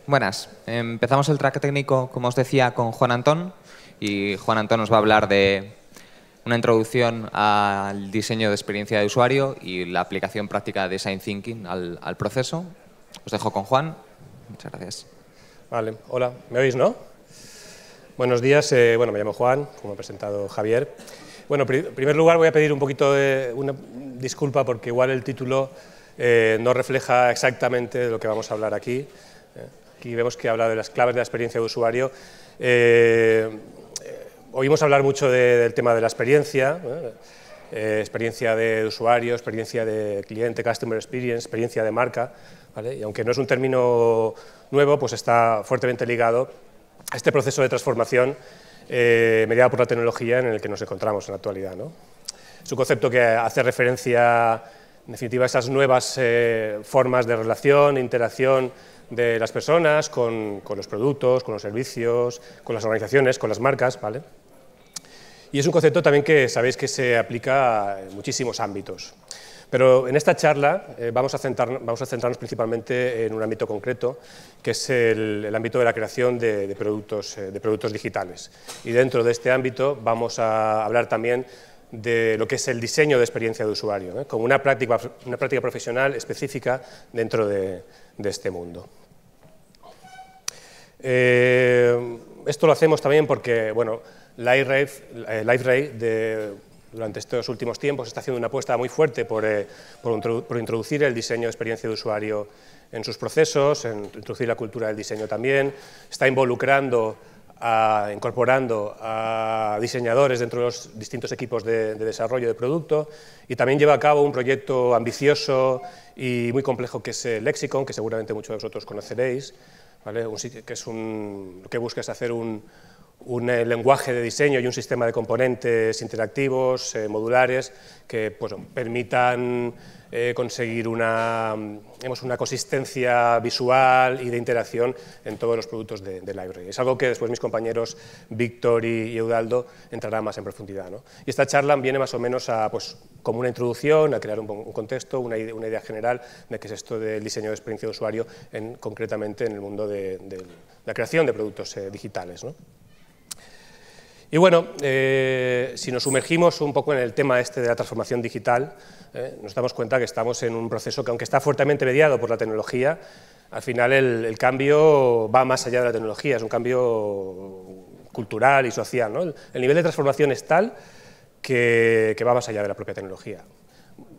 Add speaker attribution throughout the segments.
Speaker 1: Buenas. Empezamos el track técnico, como os decía, con Juan Antón. Y Juan Antón nos va a hablar de una introducción al diseño de experiencia de usuario y la aplicación práctica de Design Thinking al proceso. Os dejo con Juan. Muchas gracias.
Speaker 2: Vale, hola, ¿me oís, no? Buenos días, bueno, me llamo Juan, como ha presentado Javier. Bueno, en primer lugar voy a pedir un poquito de una disculpa porque igual el título no refleja exactamente de lo que vamos a hablar aquí. Aquí vemos que habla de las claves de la experiencia de usuario. Oímos hablar mucho del tema de la experiencia, experiencia de usuario, experiencia de cliente, customer experience, experiencia de marca, ¿vale? Y aunque no es un término nuevo, pues está fuertemente ligado a este proceso de transformación mediado por la tecnología en el que nos encontramos en la actualidad, ¿no? Es un concepto que hace referencia, en definitiva, a esas nuevas formas de relación, interacción de las personas con los productos, con los servicios, con las organizaciones, con las marcas, ¿vale? Y es un concepto también que sabéis que se aplica en muchísimos ámbitos. Pero en esta charla vamos a centrarnos principalmente en un ámbito concreto, que es el ámbito de la creación de productos digitales. Y dentro de este ámbito vamos a hablar también de lo que es el diseño de experiencia de usuario, como una práctica profesional específica dentro de este mundo. Esto lo hacemos también porque, bueno, LiveRay durante estos últimos tiempos está haciendo una apuesta muy fuerte por introducir el diseño de experiencia de usuario en sus procesos, en introducir la cultura del diseño también, está incorporando a diseñadores dentro de los distintos equipos de desarrollo de producto y también lleva a cabo un proyecto ambicioso y muy complejo que es Lexicon, que seguramente muchos de vosotros conoceréis, ¿vale? Lo que busca es hacer un lenguaje de diseño y un sistema de componentes interactivos, modulares, que pues, permitan conseguir una consistencia visual y de interacción en todos los productos de LiveRay. Es algo que después mis compañeros Víctor y Eudaldo entrarán más en profundidad, ¿no? Y esta charla viene más o menos como una introducción, a crear un contexto, una idea general de qué es esto del diseño de experiencia de usuario, concretamente en el mundo de la creación de productos digitales, ¿no? Y bueno, si nos sumergimos un poco en el tema este de la transformación digital, nos damos cuenta que estamos en un proceso que, aunque está fuertemente mediado por la tecnología, al final el cambio va más allá de la tecnología, es un cambio cultural y social, ¿no? El nivel de transformación es tal que va más allá de la propia tecnología.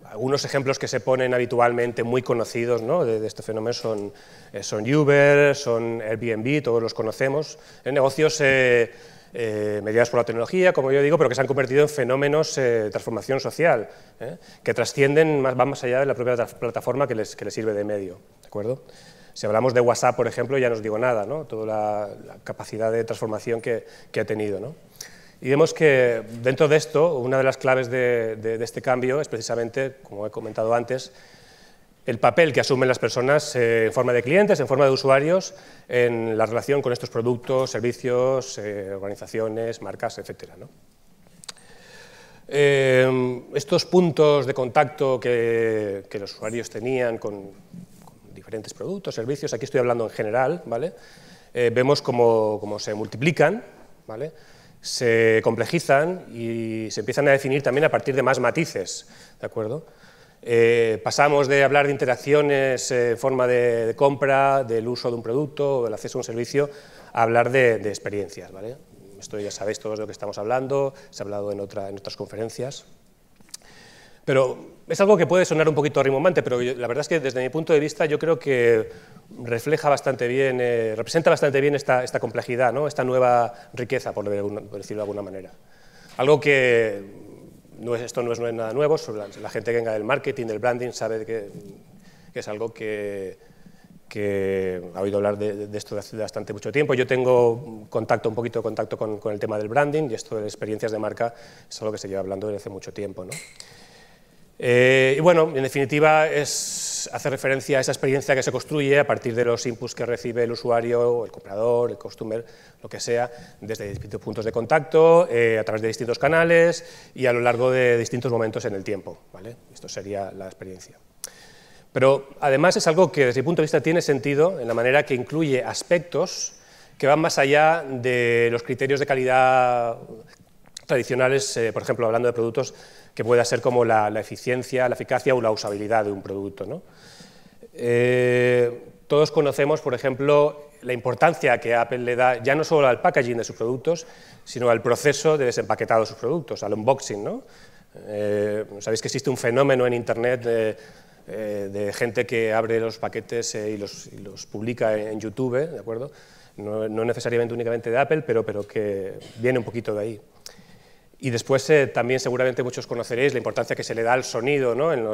Speaker 2: Algunos ejemplos que se ponen habitualmente muy conocidos, ¿no?, de este fenómeno son Uber, son Airbnb, todos los conocemos, en negocios mediados por la tecnología, como yo digo, pero que se han convertido en fenómenos de transformación social, que trascienden, van más allá de la propia plataforma que les sirve de medio, ¿de acuerdo? Si hablamos de WhatsApp, por ejemplo, ya no os digo nada, ¿no?, toda la capacidad de transformación que ha tenido, ¿no? Y vemos que dentro de esto, una de las claves de este cambio es precisamente, como he comentado antes, el papel que asumen las personas en forma de clientes, en forma de usuarios, en la relación con estos productos, servicios, organizaciones, marcas, etc., ¿no? Estos puntos de contacto que los usuarios tenían con diferentes productos, servicios, aquí estoy hablando en general, ¿vale? Vemos cómo se multiplican, ¿vale?, se complejizan y se empiezan a definir también a partir de más matices, ¿de acuerdo? Pasamos de hablar de interacciones en forma de compra, del uso de un producto o del acceso a un servicio, a hablar de experiencias, ¿vale? Esto ya sabéis todos de lo que estamos hablando, se ha hablado en otras conferencias. Pero es algo que puede sonar un poquito rimbombante, pero la verdad es que desde mi punto de vista yo creo que refleja bastante bien, representa bastante bien esta complejidad, ¿no?, esta nueva riqueza, por decirlo de alguna manera. Algo que esto no es nada nuevo, la gente que venga del marketing, del branding, sabe que es algo que ha oído hablar de esto desde bastante mucho tiempo. Yo tengo un poquito de contacto con el tema del branding, y esto de las experiencias de marca es algo que se lleva hablando desde hace mucho tiempo, ¿no? Y bueno, en definitiva, hace referencia a esa experiencia que se construye a partir de los inputs que recibe el usuario, el comprador, el customer, lo que sea, desde distintos puntos de contacto, a través de distintos canales y a lo largo de distintos momentos en el tiempo, ¿vale? Esto sería la experiencia. Pero además es algo que desde mi punto de vista tiene sentido en la manera que incluye aspectos que van más allá de los criterios de calidad tradicionales, por ejemplo, hablando de productos que pueda ser como la eficiencia, la eficacia o la usabilidad de un producto, ¿no? Todos conocemos, por ejemplo, la importancia que Apple le da ya no solo al packaging de sus productos, sino al proceso de desempaquetado de sus productos, al unboxing, ¿no? Sabéis que existe un fenómeno en Internet de gente que abre los paquetes y los publica en YouTube, ¿de acuerdo? No necesariamente únicamente de Apple, pero que viene un poquito de ahí. Y después también seguramente muchos conoceréis la importancia que se le da al sonido, ¿no? En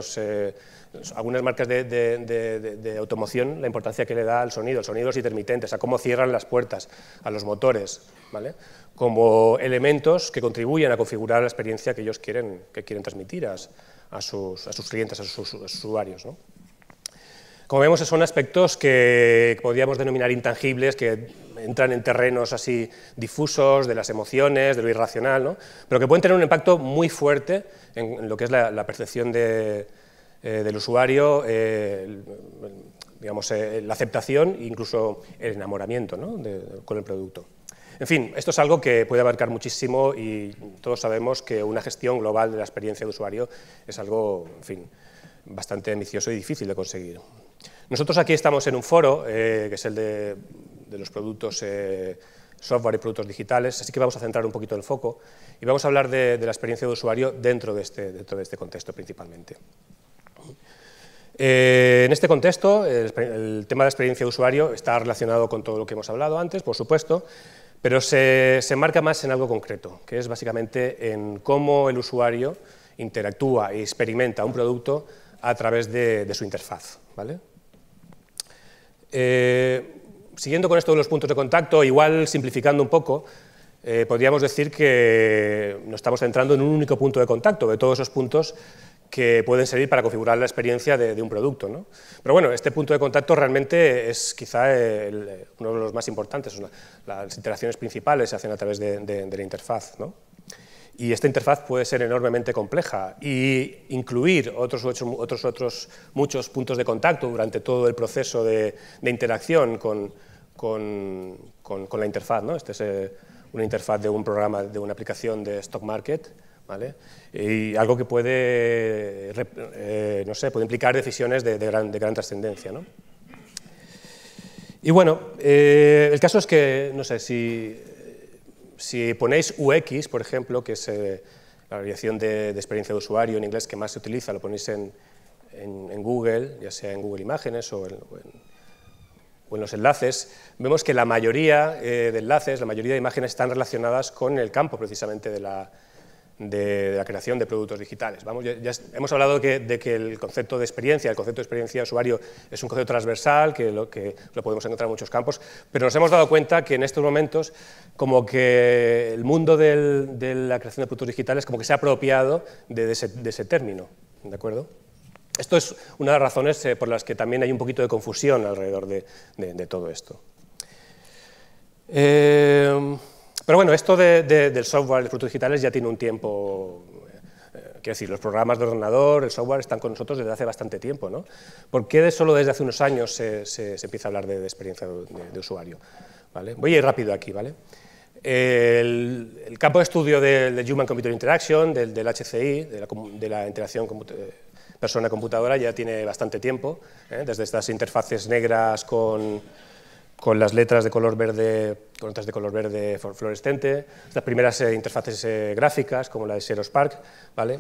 Speaker 2: algunas marcas de automoción, la importancia que le da al sonido, los intermitentes, a cómo cierran las puertas, a los motores, ¿vale? Como elementos que contribuyen a configurar la experiencia que ellos quieren transmitir a sus clientes, a sus usuarios, ¿no? Como vemos, son aspectos que podríamos denominar intangibles, que entran en terrenos así difusos, de las emociones, de lo irracional, ¿no? Pero que pueden tener un impacto muy fuerte en lo que es la percepción del usuario, digamos, la aceptación e incluso el enamoramiento, ¿no? con el producto. En fin, esto es algo que puede abarcar muchísimo y todos sabemos que una gestión global de la experiencia de usuario es algo, en fin, bastante ambicioso y difícil de conseguir. Nosotros aquí estamos en un foro, que es el de los productos software y productos digitales, así que vamos a centrar un poquito el foco y vamos a hablar de la experiencia de usuario dentro de este contexto principalmente. En este contexto, el tema de la experiencia de usuario está relacionado con todo lo que hemos hablado antes, por supuesto, pero se enmarca más en algo concreto, que es básicamente en cómo el usuario interactúa y experimenta un producto a través de su interfaz, ¿vale? Siguiendo con esto de los puntos de contacto, igual simplificando un poco, podríamos decir que nos estamos centrando en un único punto de contacto, de todos esos puntos que pueden servir para configurar la experiencia de un producto, ¿no? Pero bueno, este punto de contacto realmente es quizá uno de los más importantes. Las interacciones principales se hacen a través de la interfaz, ¿no? Y esta interfaz puede ser enormemente compleja y incluir otros muchos puntos de contacto durante todo el proceso de interacción con la interfaz, ¿no? Esta es una interfaz de un programa, de una aplicación de stock market, ¿vale? Y algo que puede, no sé, puede implicar decisiones de gran trascendencia, ¿no? Y bueno, el caso es que, no sé, si ponéis UX, por ejemplo, que es la abreviación de experiencia de usuario en inglés que más se utiliza, lo ponéis en Google, ya sea en Google Imágenes o en los enlaces, vemos que la mayoría de enlaces, la mayoría de imágenes están relacionadas con el campo precisamente de la creación de productos digitales. Vamos, ya hemos hablado de que el concepto de experiencia, de usuario, es un concepto transversal, que lo podemos encontrar en muchos campos, pero nos hemos dado cuenta que en estos momentos como que el mundo de la creación de productos digitales como que se ha apropiado de ese término, ¿de acuerdo? Esto es una de las razones por las que también hay un poquito de confusión alrededor de todo esto. Pero bueno, esto del software de productos digitales ya tiene un tiempo, quiero decir, los programas de ordenador, el software están con nosotros desde hace bastante tiempo, ¿no? ¿Por qué solo desde hace unos años se empieza a hablar de experiencia de usuario? ¿Vale? Voy a ir rápido aquí, ¿vale? El campo de estudio del Human Computer Interaction, del HCI, de la interacción persona-computadora, ya tiene bastante tiempo, desde estas interfaces negras con las letras de color verde, con notas de color verde fluorescente, las primeras interfaces gráficas, como la de Xerox PARC, ¿vale?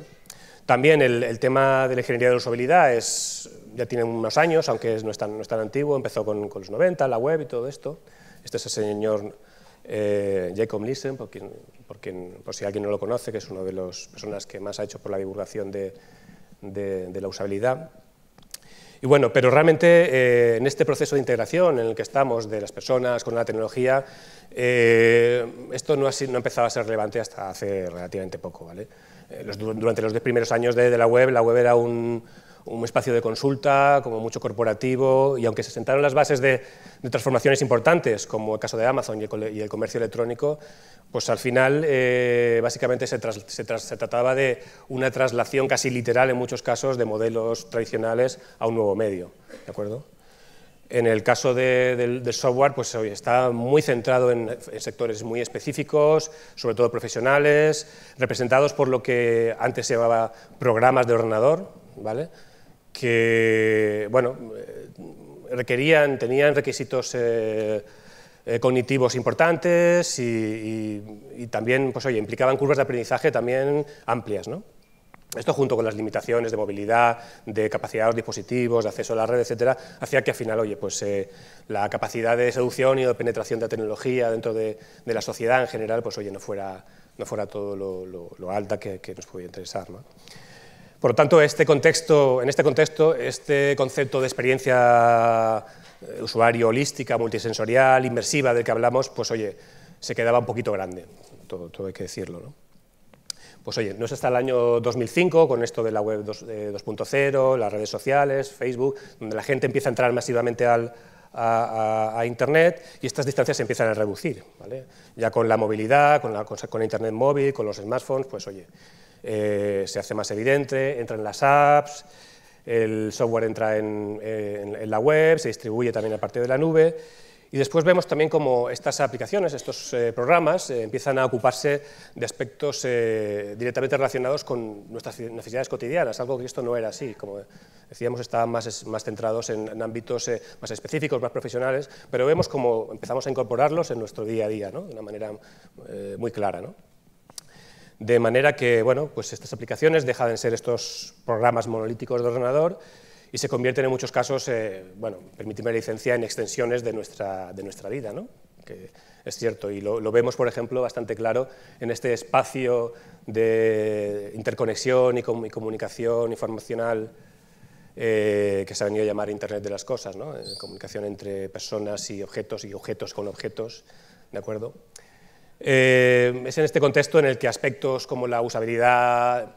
Speaker 2: También el tema de la ingeniería de usabilidad ya tiene unos años, aunque no es tan antiguo, empezó con los 90, la web y todo esto. Este es el señor Jacob Nielsen, por si alguien no lo conoce, que es una de las personas que más ha hecho por la divulgación de la usabilidad. Y bueno, pero realmente en este proceso de integración en el que estamos de las personas con la tecnología, esto no ha empezado a ser relevante hasta hace relativamente poco, ¿vale? Durante los 10 primeros años de la web era un un espacio de consulta, como mucho corporativo, y aunque se sentaron las bases de transformaciones importantes, como el caso de Amazon y el comercio electrónico, pues al final básicamente se trataba de una traslación casi literal en muchos casos de modelos tradicionales a un nuevo medio, ¿de acuerdo? En el caso del software, pues hoy está muy centrado en sectores muy específicos, sobre todo profesionales, representados por lo que antes se llamaba programas de ordenador, ¿vale? Que, bueno, tenían requisitos cognitivos importantes y también, pues oye, implicaban curvas de aprendizaje también amplias, ¿no? Esto, junto con las limitaciones de movilidad, de capacidad de los dispositivos, de acceso a la red, etcétera, hacía que al final, oye, pues la capacidad de seducción y de penetración de la tecnología dentro de la sociedad en general, pues oye, no fuera todo lo alta que nos podía interesar, ¿no? Por lo tanto, en este contexto, este concepto de experiencia usuario holística, multisensorial, inmersiva del que hablamos, pues oye, se quedaba un poquito grande, todo hay que decirlo, ¿no? Pues oye, no es hasta el año 2005, con esto de la web 2.0, las redes sociales, Facebook, donde la gente empieza a entrar masivamente a Internet y estas distancias se empiezan a reducir, ¿vale? Ya con la movilidad, con Internet móvil, con los smartphones, pues oye, se hace más evidente, entran las apps, el software entra en la web, se distribuye también a partir de la nube. Y después vemos también cómo estas aplicaciones, estos programas, empiezan a ocuparse de aspectos directamente relacionados con nuestras necesidades cotidianas, algo que esto no era así. Como decíamos, estaban más centrados en ámbitos más específicos, más profesionales, pero vemos cómo empezamos a incorporarlos en nuestro día a día, ¿no? De una manera muy clara, ¿no? De manera que, bueno, pues estas aplicaciones dejan de ser estos programas monolíticos de ordenador y se convierten en muchos casos, bueno, permíteme la licencia, en extensiones de nuestra vida, ¿no? Que es cierto, y lo vemos, por ejemplo, bastante claro en este espacio de interconexión y comunicación informacional que se ha venido a llamar Internet de las Cosas, ¿no? Comunicación entre personas y objetos con objetos, ¿de acuerdo? Es en este contexto en el que aspectos como la usabilidad,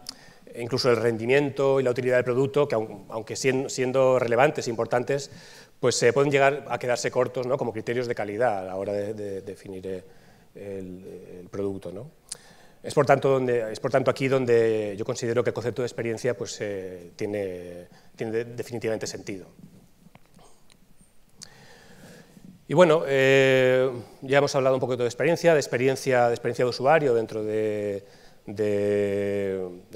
Speaker 2: incluso el rendimiento y la utilidad del producto, que aunque siendo relevantes e importantes, pues pueden llegar a quedarse cortos, ¿no? Como criterios de calidad a la hora de definir el producto, ¿no? Es por tanto aquí donde yo considero que el concepto de experiencia pues, tiene definitivamente sentido. Y bueno, ya hemos hablado un poquito de experiencia de usuario dentro del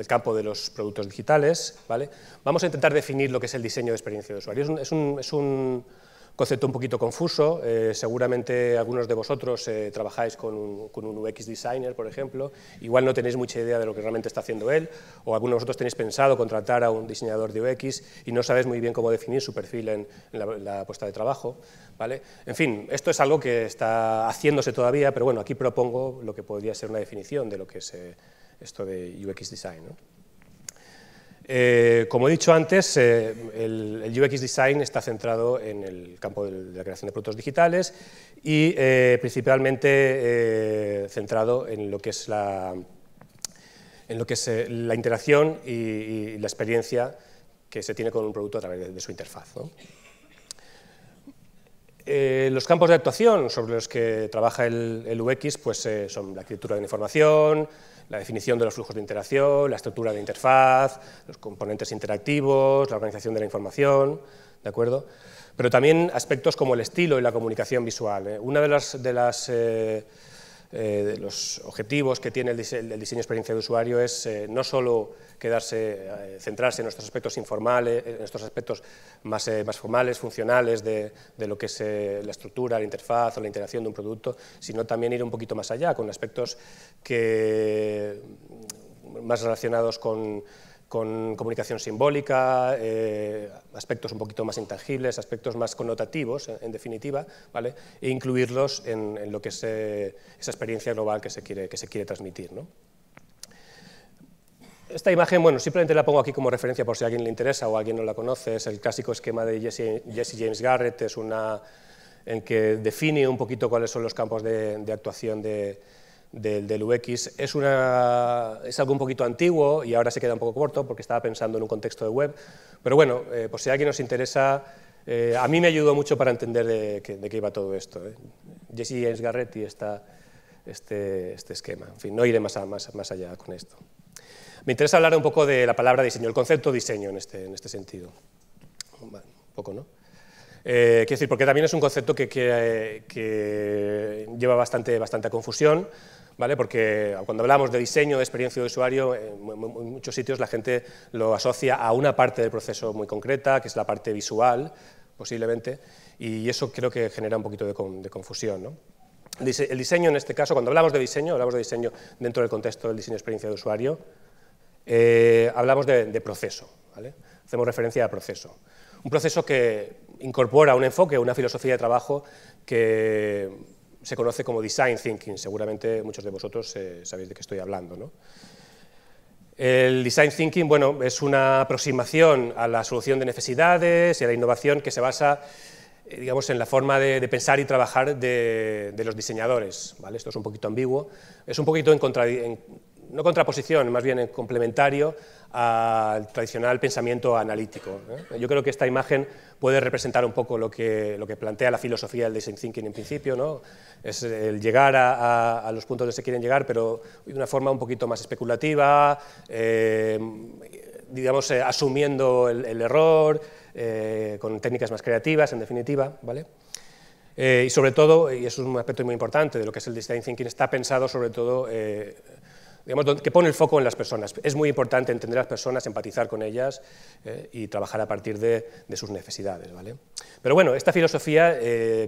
Speaker 2: campo de los productos digitales, ¿vale? Vamos a intentar definir lo que es el diseño de experiencia de usuario. Es un concepto un poquito confuso, seguramente algunos de vosotros trabajáis con un UX designer, por ejemplo, igual no tenéis mucha idea de lo que realmente está haciendo él, o algunos de vosotros tenéis pensado contratar a un diseñador de UX y no sabéis muy bien cómo definir su perfil en la puesta de trabajo, ¿vale? En fin, esto es algo que está haciéndose todavía, pero bueno, aquí propongo lo que podría ser una definición de lo que es esto de UX design, ¿no? Como he dicho antes, el UX Design está centrado en el campo de la creación de productos digitales y principalmente centrado en lo que es la interacción y la experiencia que se tiene con un producto a través de su interfaz, ¿no? Los campos de actuación sobre los que trabaja el UX pues, son la arquitectura de la información, la definición de los flujos de interacción, la estructura de interfaz, los componentes interactivos, la organización de la información, ¿de acuerdo? Pero también aspectos como el estilo y la comunicación visual. Uno de los objetivos que tiene el diseño de experiencia de usuario es no solo centrarse en nuestros aspectos informales, en nuestros aspectos más formales, funcionales de lo que es la estructura, la interfaz o la interacción de un producto, sino también ir un poquito más allá, con aspectos más relacionados con comunicación simbólica, aspectos un poquito más intangibles, aspectos más connotativos, en definitiva, ¿vale? E incluirlos en lo que es esa experiencia global que se quiere transmitir, ¿no? Esta imagen, bueno, simplemente la pongo aquí como referencia por si a alguien le interesa o a alguien no la conoce, es el clásico esquema de Jesse James Garrett, es en que define un poquito cuáles son los campos de actuación de del UX. Es algo un poquito antiguo y ahora se queda un poco corto porque estaba pensando en un contexto de web, pero bueno, por si a alguien nos interesa, a mí me ayudó mucho para entender de qué iba todo esto. Jesse James Garrett y este esquema. En fin, no iré más allá con esto. Me interesa hablar un poco de la palabra diseño, el concepto diseño en este sentido. Bueno, un poco, ¿no? Quiero decir, porque también es un concepto que lleva bastante confusión, ¿vale? Porque cuando hablamos de diseño, de experiencia de usuario, en muchos sitios la gente lo asocia a una parte del proceso muy concreta, que es la parte visual, posiblemente, y eso creo que genera un poquito de confusión, ¿no? El diseño, en este caso, cuando hablamos de diseño dentro del contexto del diseño de experiencia de usuario, hablamos de proceso, ¿vale? Hacemos referencia a proceso. Un proceso que incorpora un enfoque, una filosofía de trabajo que se conoce como design thinking. Seguramente muchos de vosotros sabéis de qué estoy hablando, ¿no? El design thinking, bueno, es una aproximación a la solución de necesidades y a la innovación que se basa, digamos, en la forma de pensar y trabajar de los diseñadores, ¿vale? Esto es un poquito ambiguo, es un poquito no contraposición, más bien en complementario al tradicional pensamiento analítico, ¿eh? Yo creo que esta imagen puede representar un poco lo que plantea la filosofía del design thinking en principio, ¿no? Es el llegar a los puntos donde se quieren llegar, pero de una forma un poquito más especulativa, digamos, asumiendo el error, con técnicas más creativas, en definitiva, ¿vale? Y sobre todo, y eso es un aspecto muy importante de lo que es el design thinking, está pensado sobre todo, digamos, que pone el foco en las personas. Es muy importante entender a las personas, empatizar con ellas y trabajar a partir de sus necesidades, ¿vale? Pero bueno, esta filosofía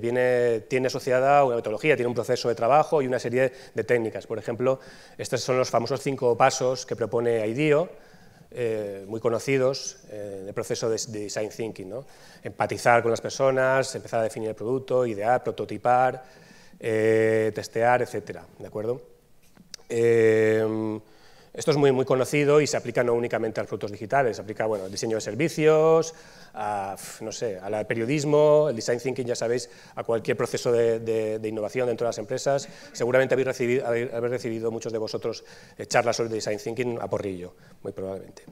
Speaker 2: tiene asociada una metodología, tiene un proceso de trabajo y una serie de técnicas. Por ejemplo, estos son los famosos 5 pasos que propone IDEO, muy conocidos en el proceso de design thinking, ¿no? Empatizar con las personas, empezar a definir el producto, idear, prototipar, testear, etcétera, ¿de acuerdo? Esto es muy conocido y se aplica no únicamente a los productos digitales, se aplica, bueno, al diseño de servicios, no sé, al periodismo, el design thinking, ya sabéis, a cualquier proceso de innovación dentro de las empresas. Seguramente habéis recibido muchos de vosotros charlas sobre design thinking a porrillo, muy probablemente.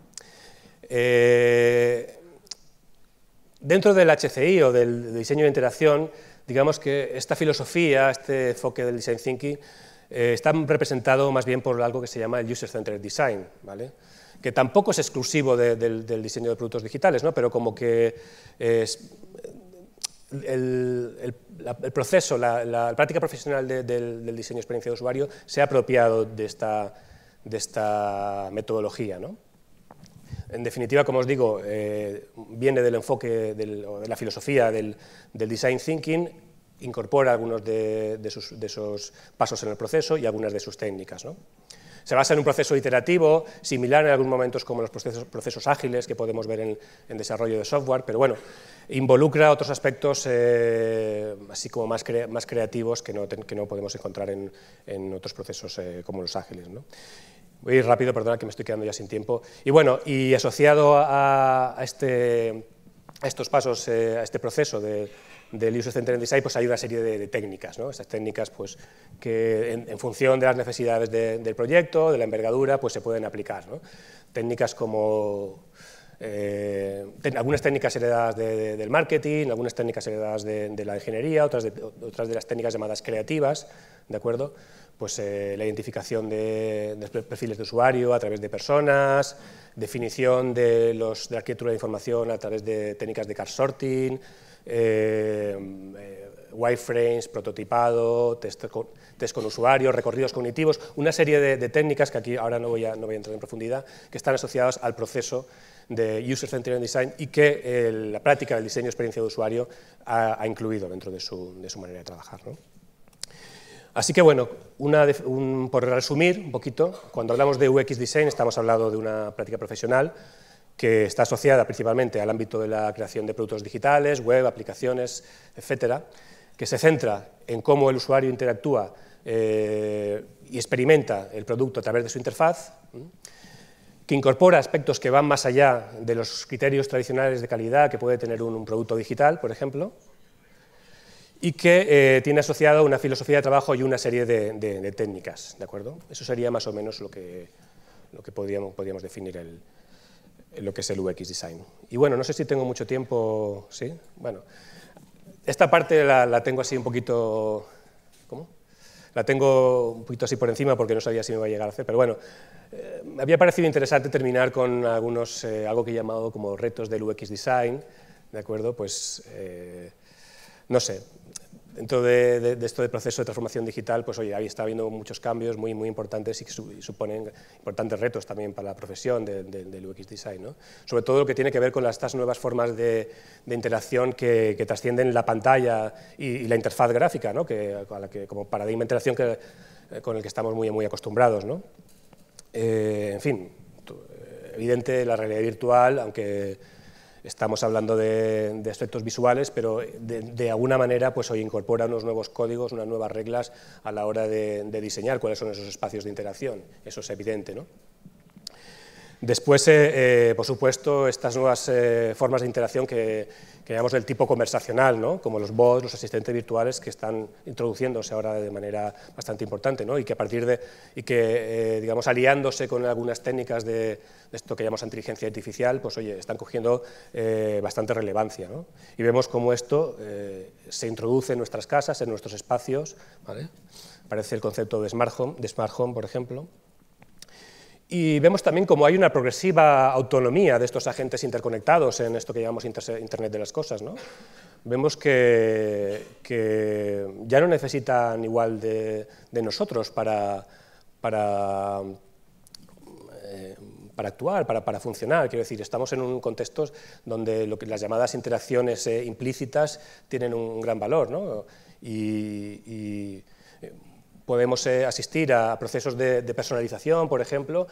Speaker 2: Dentro del HCI o del diseño de interacción, digamos que esta filosofía, este enfoque del design thinking, está representado más bien por algo que se llama el User-Centered Design, ¿vale? Que tampoco es exclusivo del diseño de productos digitales, ¿no? Pero como que el proceso, la práctica profesional del diseño de experiencia de usuario se ha apropiado de esta metodología, ¿no? En definitiva, como os digo, viene del enfoque o de la filosofía del design thinking, incorpora algunos de esos pasos en el proceso y algunas de sus técnicas, ¿no? Se basa en un proceso iterativo, similar en algunos momentos como los procesos ágiles que podemos ver en desarrollo de software, pero bueno, involucra otros aspectos así como más creativos que no podemos encontrar en otros procesos como los ágiles, ¿no? Voy a ir rápido, perdona que me estoy quedando ya sin tiempo. Y bueno, y asociado a estos pasos, a este proceso del User-Centered Design, pues hay una serie de técnicas, ¿no? Estas técnicas, pues, que en función de las necesidades del proyecto, de la envergadura, pues se pueden aplicar, ¿no? Técnicas como algunas técnicas heredadas del marketing, algunas técnicas heredadas de la ingeniería, otras de las técnicas llamadas creativas, ¿de acuerdo? Pues la identificación de perfiles de usuario a través de personas, definición de la arquitectura de información a través de técnicas de card sorting, wireframes, prototipado, test con usuarios, recorridos cognitivos, una serie de técnicas que aquí ahora no voy a entrar en profundidad, que están asociadas al proceso de User-Centered Design y que la práctica del diseño de experiencia de usuario ha incluido dentro de su manera de trabajar, ¿no? Así que bueno, por resumir un poquito, cuando hablamos de UX Design estamos hablando de una práctica profesional que está asociada principalmente al ámbito de la creación de productos digitales, web, aplicaciones, etcétera, que se centra en cómo el usuario interactúa y experimenta el producto a través de su interfaz, que incorpora aspectos que van más allá de los criterios tradicionales de calidad que puede tener un producto digital, por ejemplo, y que tiene asociado una filosofía de trabajo y una serie de técnicas, ¿de acuerdo? Eso sería más o menos lo que podríamos definir lo que es el UX Design. Y bueno, no sé si tengo mucho tiempo, ¿sí? Bueno, esta parte la tengo así un poquito, ¿cómo? La tengo un poquito así por encima porque no sabía si me iba a llegar a hacer, pero bueno, me había parecido interesante terminar con algo que he llamado como retos del UX Design, ¿de acuerdo? Pues, no sé, dentro de esto del proceso de transformación digital, pues oye, ahí está habiendo muchos cambios muy importantes y que suponen importantes retos también para la profesión del UX Design, ¿no? Sobre todo lo que tiene que ver con estas nuevas formas de interacción que trascienden la pantalla y la interfaz gráfica, ¿no? Como paradigma de interacción con el que estamos muy acostumbrados, ¿no? En fin, evidente la realidad virtual, aunque estamos hablando de aspectos visuales, pero de alguna manera pues hoy incorpora unos nuevos códigos, unas nuevas reglas a la hora de diseñar cuáles son esos espacios de interacción. Eso es evidente, ¿no? Después, por supuesto, estas nuevas formas de interacción que llamamos del tipo conversacional, ¿no? Como los bots, los asistentes virtuales que están introduciéndose ahora de manera bastante importante, ¿no? Y que digamos, aliándose con algunas técnicas de esto que llamamos inteligencia artificial, pues oye, están cogiendo bastante relevancia, ¿no? Y vemos cómo esto se introduce en nuestras casas, en nuestros espacios, ¿vale? Aparece el concepto de smart home, por ejemplo. Y vemos también cómo hay una progresiva autonomía de estos agentes interconectados en esto que llamamos Internet de las cosas, ¿no? Vemos que ya no necesitan igual de nosotros para actuar, para funcionar. Quiero decir, estamos en un contexto donde las llamadas interacciones implícitas tienen un gran valor, ¿no? Podemos asistir a procesos de personalización, por ejemplo,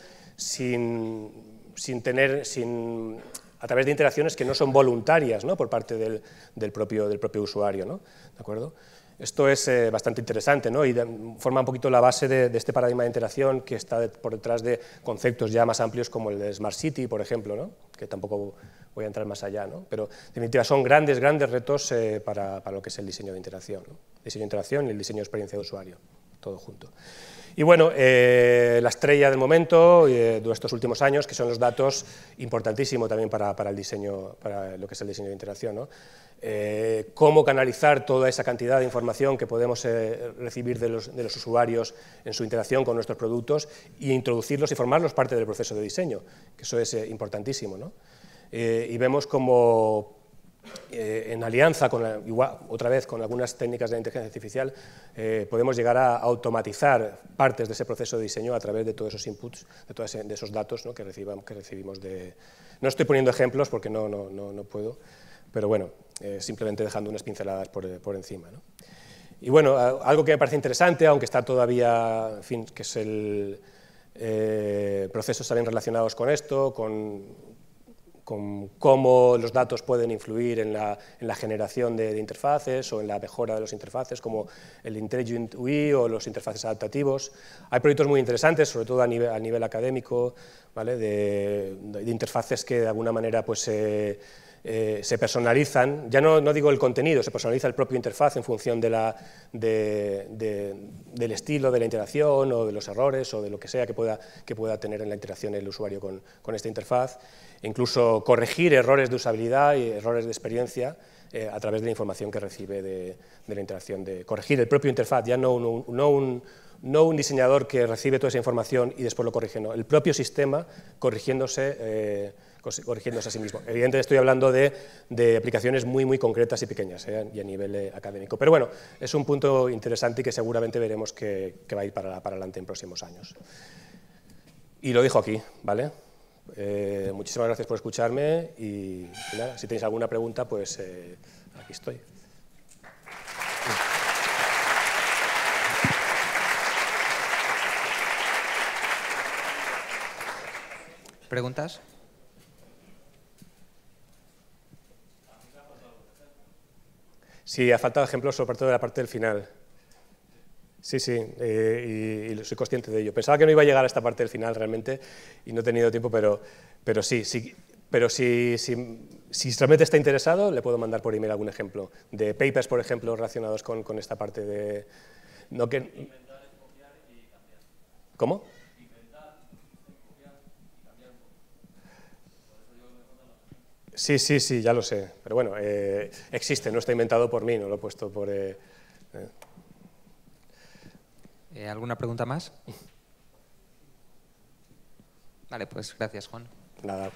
Speaker 2: a través de interacciones que no son voluntarias, ¿no? Por parte del propio usuario, ¿no? ¿De acuerdo? Esto es bastante interesante, ¿no? Y forma un poquito la base de este paradigma de interacción que está por detrás de conceptos ya más amplios como el de Smart City, por ejemplo, ¿no? Que tampoco voy a entrar más allá, ¿no? Pero en definitiva son grandes retos para lo que es el diseño de interacción, ¿no? Diseño de interacción y el diseño de experiencia de usuario, todo junto. Y bueno, la estrella del momento de estos últimos años, que son los datos, importantísimo también para el diseño, para lo que es el diseño de interacción, ¿no? Cómo canalizar toda esa cantidad de información que podemos recibir de los usuarios en su interacción con nuestros productos e introducirlos y formarlos parte del proceso de diseño, que eso es importantísimo, ¿no? Y vemos como en alianza, otra vez con algunas técnicas de la inteligencia artificial, podemos llegar a automatizar partes de ese proceso de diseño a través de todos esos inputs, de esos datos, ¿no? que recibimos de... No estoy poniendo ejemplos porque no puedo, pero bueno, simplemente dejando unas pinceladas por encima, ¿no? Y bueno, algo que me parece interesante, aunque está todavía, en fin, que es procesos también relacionados con esto, con cómo los datos pueden influir en la generación de interfaces o en la mejora de los interfaces, como el Intelligent UI o los interfaces adaptativos. Hay proyectos muy interesantes, sobre todo a nivel académico, ¿vale? de interfaces que de alguna manera pues, se personalizan, ya no digo el contenido, se personaliza el propio interfaz en función del estilo de la interacción o de los errores o de lo que sea que pueda tener en la interacción el usuario con esta interfaz. Incluso corregir errores de usabilidad y errores de experiencia a través de la información que recibe de la interacción, de corregir el propio interfaz, ya no un diseñador que recibe toda esa información y después lo corrige, no, el propio sistema corrigiéndose a sí mismo. Evidentemente estoy hablando de aplicaciones muy concretas y pequeñas y a nivel académico. Pero bueno, es un punto interesante y que seguramente veremos que va a ir para adelante en próximos años. Y lo dejo aquí, ¿vale? Muchísimas gracias por escucharme y nada, si tenéis alguna pregunta, pues aquí estoy.
Speaker 1: ¿Preguntas?
Speaker 2: Sí, ha faltado ejemplos sobre todo de la parte del final. Sí, y soy consciente de ello. Pensaba que no iba a llegar a esta parte del final realmente y no he tenido tiempo, pero sí. Pero si realmente está interesado, le puedo mandar por email algún ejemplo de papers, por ejemplo, relacionados con esta parte de... No que...
Speaker 3: Inventar es copiar y cambiar.
Speaker 2: ¿Cómo?
Speaker 3: Inventar es copiar y cambiar un poco. Por eso digo que me faltan los ejemplos.
Speaker 2: Sí, sí, sí, ya lo sé. Pero bueno, existe, no está inventado por mí, no lo he puesto por...
Speaker 1: ¿Alguna pregunta más? Vale, pues gracias, Juan.
Speaker 2: Nada.